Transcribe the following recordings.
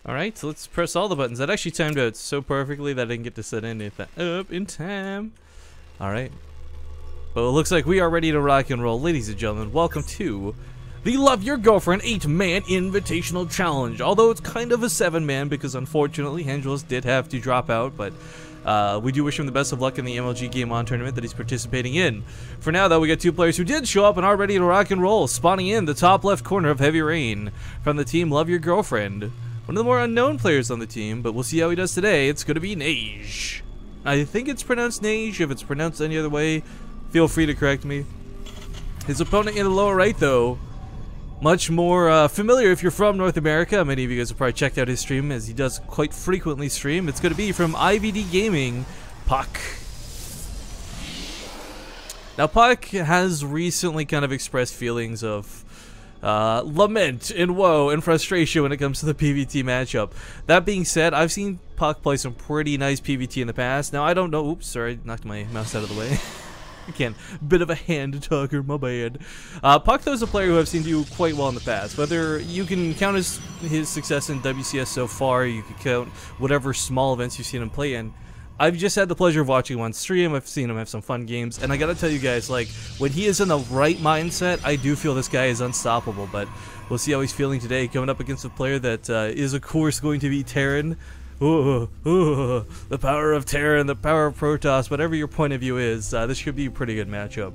Alright, so let's press all the buttons. That actually timed out so perfectly that I didn't get to set anything up in time. Alright. Well, it looks like we are ready to rock and roll. Ladies and gentlemen, welcome to the Love Your Girlfriend 8-Man Invitational Challenge. Although it's kind of a 7-man because unfortunately Angelos did have to drop out, but we do wish him the best of luck in the MLG Game On tournament that he's participating in. For now, though, we got two players who did show up and are ready to rock and roll. Spawning in the top left corner of Heavy Rain from the team Love Your Girlfriend. One of the more unknown players on the team, but we'll see how he does today. It's going to be Neige. I think it's pronounced Neige. If it's pronounced any other way, feel free to correct me. His opponent in the lower right, though, much more familiar if you're from North America. Many of you guys have probably checked out his stream, as he does quite frequently stream. It's going to be from IVD Gaming, Puck. Now, Puck has recently kind of expressed feelings of lament and woe and frustration when it comes to the PvT matchup. That being said, I've seen Puck play some pretty nice PvT in the past. Now, I don't know. Oops, sorry, knocked my mouse out of the way. Again, bit of a hand talker, my bad. Puck, though, is a player who I've seen do quite well in the past. Whether you can count his success in WCS so far, you can count whatever small events you've seen him play in. I've just had the pleasure of watching him on stream. I've seen him have some fun games, and I gotta tell you guys, like, when he is in the right mindset, I do feel this guy is unstoppable. But we'll see how he's feeling today, coming up against a player that is, of course, going to be Terran. Ooh, the power of Terran, the power of Protoss, whatever your point of view is, this should be a pretty good matchup.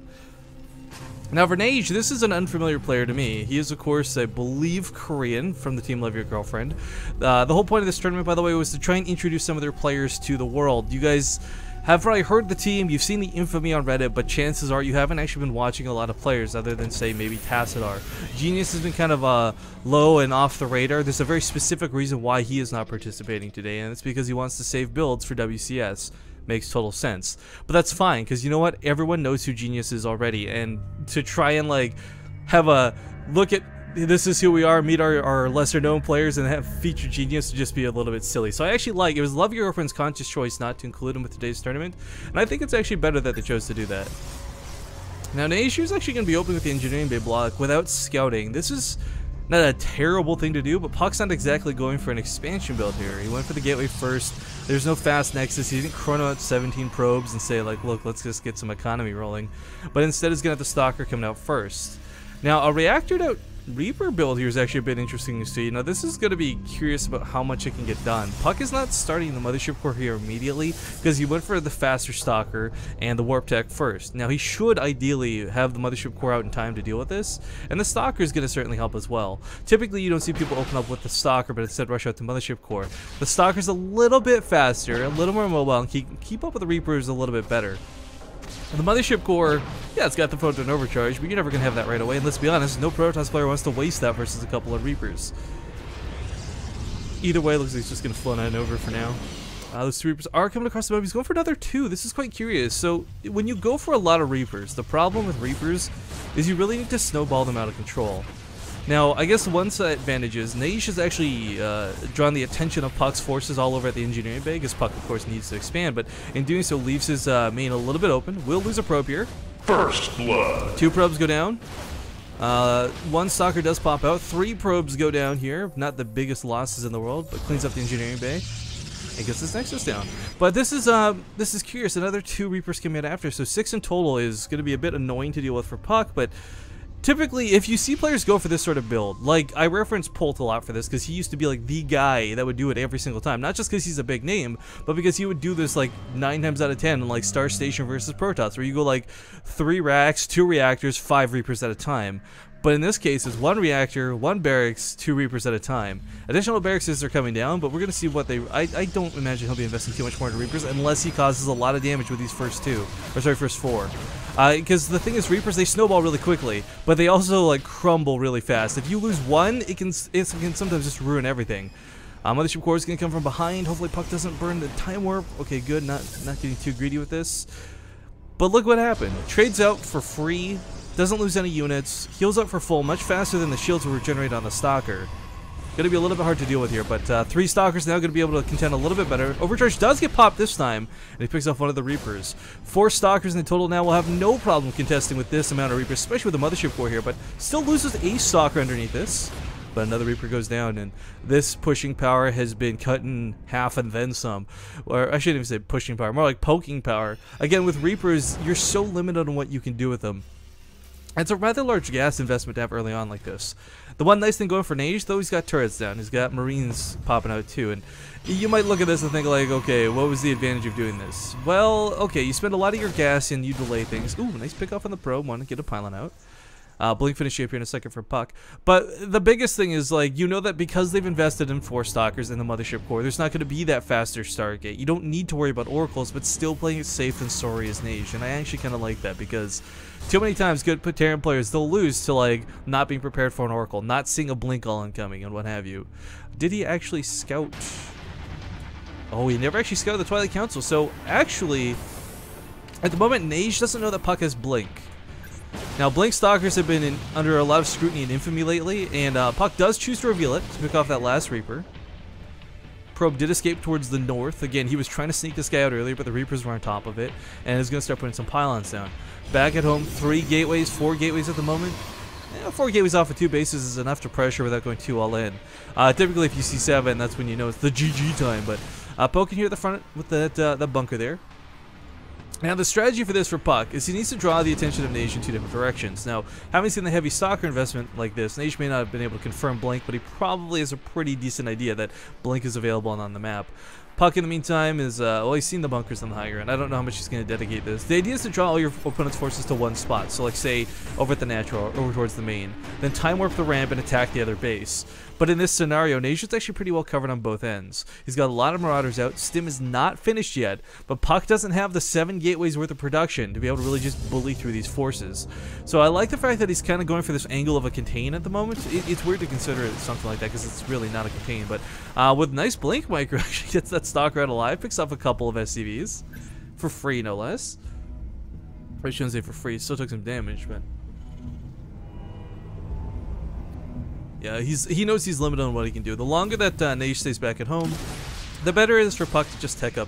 Now for Neige, this is an unfamiliar player to me. He is, of course, I believe, Korean from the team Love Your Girlfriend. The whole point of this tournament, by the way, was to try and introduce some of their players to the world. You guys have probably heard the team, you've seen the infamy on Reddit, but chances are you haven't actually been watching a lot of players other than, say, maybe Tassadar. Genius has been kind of low and off the radar. There's a very specific reason why he is not participating today, and it's because he wants to save builds for WCS. Makes total sense, but that's fine, because you know what, everyone knows who Genius is already, and to try and like have a look at this is who we are, meet our lesser known players and have feature Genius would just be a little bit silly. So I actually like it was Love Your Girlfriend's conscious choice not to include him with today's tournament, and I think it's actually better that they chose to do that. Now Neige is actually going to be opening with the Engineering Bay block without scouting. This is not a terrible thing to do, but Puck's not exactly going for an expansion build here. He went for the gateway first. There's no fast nexus. He didn't chrono out 17 probes and say, like, look, let's just get some economy rolling. But instead is going to have the Stalker coming out first. Now, a reactored out Reaper build here is actually a bit interesting to see. Now, this is going to be curious about how much it can get done. Puck is not starting the Mothership Core here immediately because he went for the faster Stalker and the Warp Tech first. Now, he should ideally have the Mothership Core out in time to deal with this, and the Stalker is going to certainly help as well. Typically, you don't see people open up with the Stalker, but instead rush out the Mothership Core. The Stalker is a little bit faster, a little more mobile, and keep up with the Reapers a little bit better. And the Mothership Core, yeah, it's got the Photon Overcharge, but you're never going to have that right away. And let's be honest, no Protoss player wants to waste that versus a couple of Reapers. Either way, looks like he's just going to float on over for now. Those 2 Reapers are coming across the map. He's going for another 2. This is quite curious. So, when you go for a lot of Reapers, the problem with Reapers is you really need to snowball them out of control. Now, I guess one advantage is Neige has actually drawn the attention of Puck's forces all over at the Engineering Bay, because Puck, of course, needs to expand, but in doing so leaves his main a little bit open. Will lose a probe here. First blood. 2 probes go down. 1 Stalker does pop out. 3 probes go down here. Not the biggest losses in the world, but cleans up the Engineering Bay and gets this Nexus down. But this is curious. Another 2 Reapers coming out after, so 6 in total is going to be a bit annoying to deal with for Puck, but typically, if you see players go for this sort of build, like I reference Polt a lot for this because he used to be like the guy that would do it every single time. Not just because he's a big name, but because he would do this like 9 times out of 10 in like Star Station versus Protoss, where you go like 3 racks, 2 reactors, 5 Reapers at a time. But in this case, it's 1 reactor, 1 barracks, 2 Reapers at a time. Additional barracks are coming down, but we're going to see what they... I don't imagine he'll be investing too much more into Reapers unless he causes a lot of damage with these first 2. Or sorry, first 4. Because the thing is, Reapers, they snowball really quickly, but they also like crumble really fast. If you lose 1, it can sometimes just ruin everything. Mothership Core is going to come from behind. Hopefully Puck doesn't burn the Time Warp. Okay, good. Not getting too greedy with this. But look what happened. Trades out for free. Doesn't lose any units, heals up for full, much faster than the shields were generated on the Stalker. Going to be a little bit hard to deal with here, but 3 Stalkers now going to be able to contend a little bit better. Overcharge does get popped this time, and he picks off one of the Reapers. 4 Stalkers in total now will have no problem contesting with this amount of Reapers, especially with the Mothership Core here, but still loses a Stalker underneath this. but another Reaper goes down, and this pushing power has been cut in half and then some. Or I shouldn't even say pushing power, more like poking power. Again, with Reapers, you're so limited on what you can do with them. It's a rather large gas investment to have early on like this. The one nice thing going for Neige, though, he's got turrets down. He's got Marines popping out too. And you might look at this and think like, okay, what was the advantage of doing this? Well, okay, you spend a lot of your gas and you delay things. Ooh, nice pick off on the probe. Want to get a pylon out. Blink finish shape here in a second for Puck. But the biggest thing is, like, you know that because they've invested in 4 Stalkers in the Mothership core, there's not going to be that faster Stargate. You don't need to worry about Oracles, but still playing it safe and sorry as Neige. And I actually kind of like that, because too many times good Terran players, they'll lose to, like, not being prepared for an Oracle, not seeing a Blink all incoming and what have you. Did he actually scout? Oh, he never actually scouted the Twilight Council. So, actually, at the moment, Neige doesn't know that Puck has Blink. Now, Blink Stalkers have been under a lot of scrutiny and infamy lately, and Puck does choose to reveal it to pick off that last Reaper. Probe did escape towards the north. Again, he was trying to sneak this guy out earlier, but the Reapers were on top of it, and is going to start putting some pylons down. Back at home, 3 gateways, 4 gateways at the moment. 4 gateways off of 2 bases is enough to pressure without going too all in. Typically, if you see 7, that's when you know it's the GG time, but poking here at the front with that bunker there. Now, the strategy for this for Puck is he needs to draw the attention of Neige in 2 different directions. Now, having seen the heavy Stalker investment like this, Neige may not have been able to confirm Blink, but he probably has a pretty decent idea that Blink is available and on the map. Puck, in the meantime, is, well, he's seen the bunkers on the high ground. I don't know how much he's going to dedicate this. The idea is to draw all your opponent's forces to one spot. So, like, say, over at the natural, or over towards the main. Then time warp the ramp and attack the other base. But in this scenario, Neige is actually pretty well covered on both ends. He's got a lot of Marauders out. Stim is not finished yet, but Puck doesn't have the 7 gateways worth of production to be able to really just bully through these forces. So I like the fact that he's kind of going for this angle of a contain at the moment. It's weird to consider it something like that because it's really not a contain, but with nice Blink micro, actually gets that Stalker out alive, picks off a couple of SCVs for free, no less. I shouldn't say for free, still took some damage, but yeah, he knows he's limited on what he can do. The longer that Neige stays back at home, the better it is for Puck to just tech up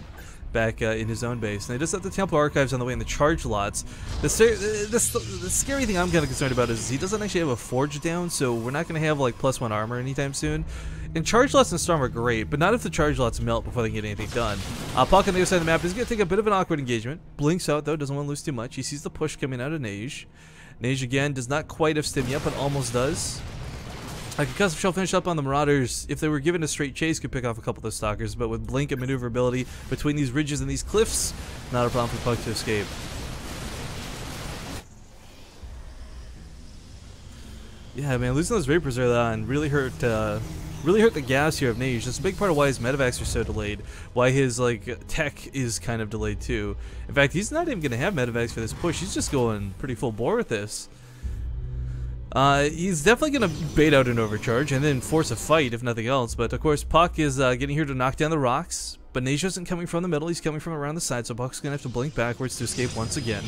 back in his own base. And they just have the Temple Archives on the way in the charge lots. The scary thing I'm kind of concerned about is he doesn't actually have a Forge down, so we're not going to have like +1 armor anytime soon. And charge lots and Storm are great, but not if the charge lots melt before they can get anything done. Puck on the other side of the map is going to take a bit of an awkward engagement. Blinks out though, doesn't want to lose too much. He sees the push coming out of Neige. Neige again does not quite have Stim yet, but almost does. A concussive shell finish up on the Marauders. If they were given a straight chase, could pick off a couple of those Stalkers, but with Blink and maneuverability between these ridges and these cliffs, not a problem for Puck to escape. Yeah, man, losing those Reapers early on really hurt the gas here of Neige. That's a big part of why his medevacs are so delayed, why his like tech is kind of delayed too. In fact, he's not even going to have medevacs for this push. He's just going pretty full bore with this. He's definitely going to bait out an overcharge and then force a fight, if nothing else. But, of course, Puck is getting here to knock down the rocks. But Neige isn't coming from the middle. He's coming from around the side, so Puck's going to have to blink backwards to escape once again.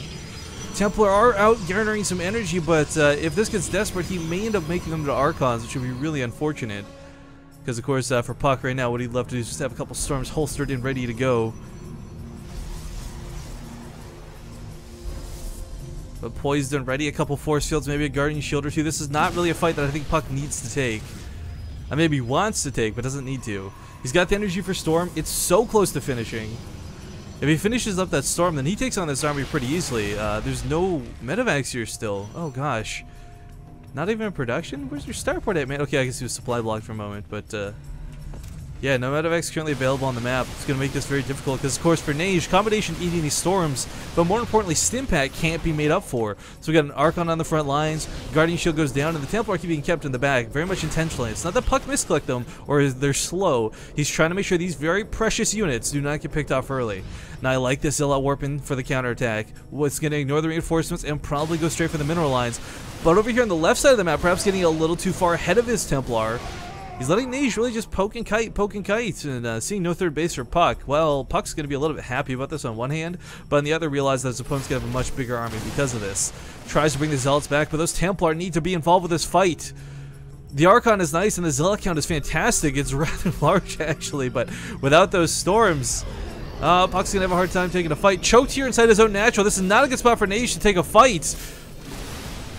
Templar are out garnering some energy, but if this gets desperate, he may end up making them to Archons, which would be really unfortunate. Because, of course, for Puck right now, what he'd love to do is just have a couple Storms holstered and ready to go. But poised and ready, a couple force fields, maybe a guardian shield or 2. This is not really a fight that I think Puck needs to take. Maybe wants to take, but doesn't need to. He's got the energy for Storm. It's so close to finishing. If he finishes up that Storm, then he takes on this army pretty easily. There's no medevacs here still. Oh gosh. Not even in production? Where's your starport at, man? Okay, I guess he was supply blocked for a moment, but yeah, no medevacs currently available on the map. It's going to make this very difficult because, of course, for Neige, combination eating these Storms, but more importantly, Stimpak can't be made up for. So we got an Archon on the front lines, Guardian Shield goes down, and the Templar keep being kept in the back, very much intentionally. It's not that Puck misclicked them, or they're slow. He's trying to make sure these very precious units do not get picked off early. Now, I like this Zealot warping for the counterattack. It's going to ignore the reinforcements and probably go straight for the mineral lines. But over here on the left side of the map, perhaps getting a little too far ahead of his Templar, he's letting Neige really just poke and kite, and seeing no third base for Puck. Well, Puck's going to be a little bit happy about this on one hand, but on the other, realize that his opponent's going to have a much bigger army because of this. Tries to bring the Zealots back, but those Templar need to be involved with this fight. The Archon is nice, and the Zealot count is fantastic. It's rather large, actually, but without those Storms, Puck's going to have a hard time taking a fight. Choked here inside his own natural. This is not a good spot for Neige to take a fight.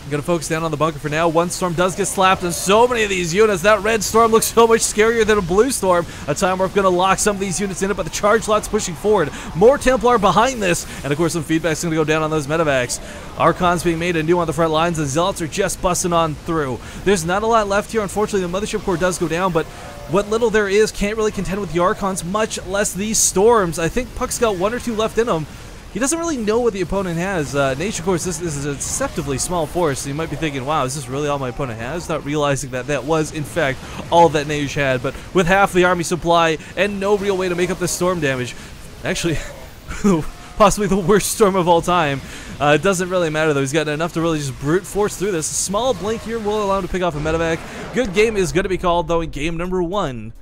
I'm gonna focus down on the bunker for now. One storm does get slapped, and so many of these units. That red storm looks so much scarier than a blue storm. A time warp gonna lock some of these units in it, but the charge lot's pushing forward. More Templar behind this, and of course some feedback's gonna go down on those medevacs. Archons being made anew on the front lines, and Zealots are just busting on through. There's not a lot left here. Unfortunately, the Mothership Core does go down, but what little there is can't really contend with the Archons, much less these storms. I think Puck's got 1 or 2 left in him. He doesn't really know what the opponent has. Neige, of course, this is a deceptively small force, so you might be thinking, wow, is this really all my opponent has? Not realizing that that was, in fact, all that Neige had. But with half the army supply and no real way to make up the storm damage, actually, possibly the worst storm of all time, it doesn't really matter, though. He's got enough to really just brute force through this. A small blink here will allow him to pick off a medevac. Good game is going to be called, though, and game number 1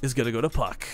is going to go to Puck.